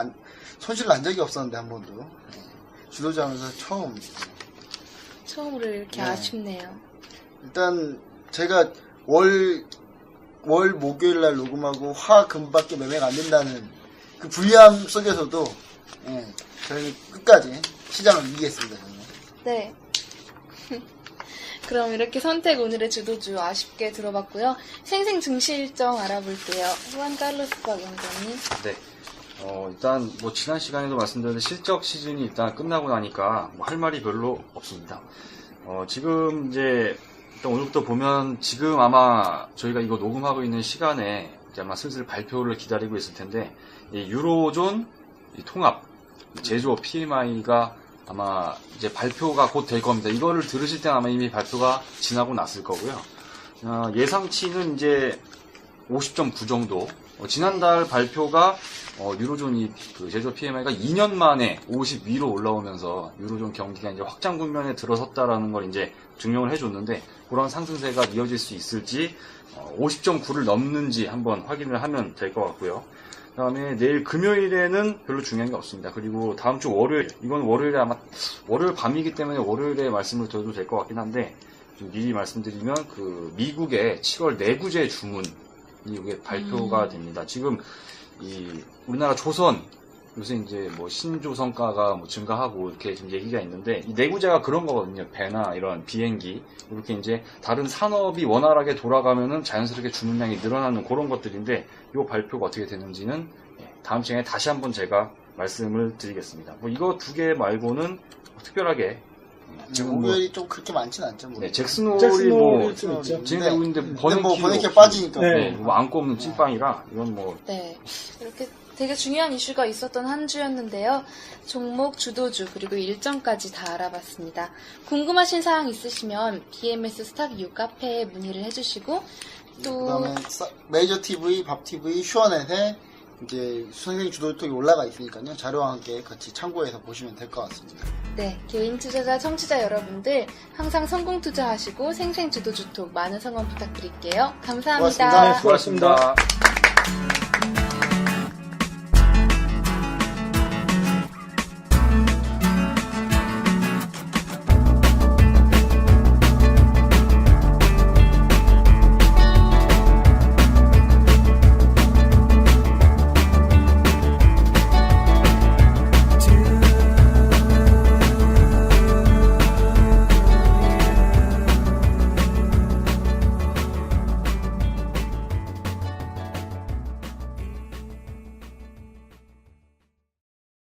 손실 난 적이 없었는데, 한 번도. 네. 주도자 하면서 처음으로 이렇게 네. 아쉽네요. 일단, 제가 월 목요일 날 녹음하고 금밖에 매매가 안 된다는 그 불리함 속에서도, 예, 저희는 끝까지 시장을 이기겠습니다, 저는. 네. 그럼 이렇게 선택 오늘의 주도주 아쉽게 들어봤고요. 생생 증시 일정 알아볼게요. 후안 칼로스 박 연구원님. 네. 일단 뭐 지난 시간에도 말씀드렸는데 실적 시즌이 일단 끝나고 나니까 뭐 할 말이 별로 없습니다. 지금 이제 일단 오늘부터 보면 지금 아마 저희가 이거 녹음하고 있는 시간에 이제 아마 슬슬 발표를 기다리고 있을 텐데 이 유로존 이 통합 제조업 PMI가 아마 이제 발표가 곧 될 겁니다. 이거를 들으실 때 아마 이미 발표가 지나고 났을 거고요. 예상치는 이제 50.9 정도. 지난달 발표가 유로존 그 제조업 PMI가 2년 만에 50 위로 올라오면서 유로존 경기가 이제 확장 국면에 들어섰다라는 걸 이제 증명을 해줬는데 그런 상승세가 이어질 수 있을지 50.9를 넘는지 한번 확인을 하면 될 것 같고요. 그 다음에 내일 금요일에는 별로 중요한 게 없습니다. 그리고 다음 주 월요일, 이건 월요일에 아마 월요일 밤이기 때문에 월요일에 말씀을 드려도 될 것 같긴 한데 좀 미리 말씀드리면 그 미국의 7월 내구재 주문이 이게 발표가 됩니다. 지금 이 우리나라 조선 요새 이제 뭐 신조선가가 뭐 증가하고 이렇게 지금 얘기가 있는데 이 내구재가 그런 거거든요. 배나 이런 비행기 이렇게 이제 다른 산업이 원활하게 돌아가면은 자연스럽게 주문량이 늘어나는 그런 것들인데 이 발표가 어떻게 되는지는 다음 시간에 다시 한번 제가 말씀을 드리겠습니다. 뭐 이거 두 개 말고는 특별하게 지금 목요일이 좀 그렇게 많지는 않죠, 뭐. 네, 잭슨홀이 뭐 좀 있죠. 진행되고 있는데 근데 뭐 번역기 없이 빠지니까. 네, 뭐 안고 없는 찐빵이라 이건 뭐 네. 이렇게 되게 중요한 이슈가 있었던 한 주였는데요. 종목, 주도주, 그리고 일정까지 다 알아봤습니다. 궁금하신 사항 있으시면 BMS 스탁 이후 카페에 문의를 해주시고 또 그다음에 메이저 TV, 밥 TV, 슈어넷에 이제 선생님 주도톡이 올라가 있으니까요. 자료와 함께 같이 참고해서 보시면 될 것 같습니다. 네, 개인 투자자, 청취자 여러분들 항상 성공 투자하시고 생생 주도주톡 많은 성원 부탁드릴게요. 감사합니다. 고맙습니다. 네, 수고하셨습니다. 수고하셨습니다.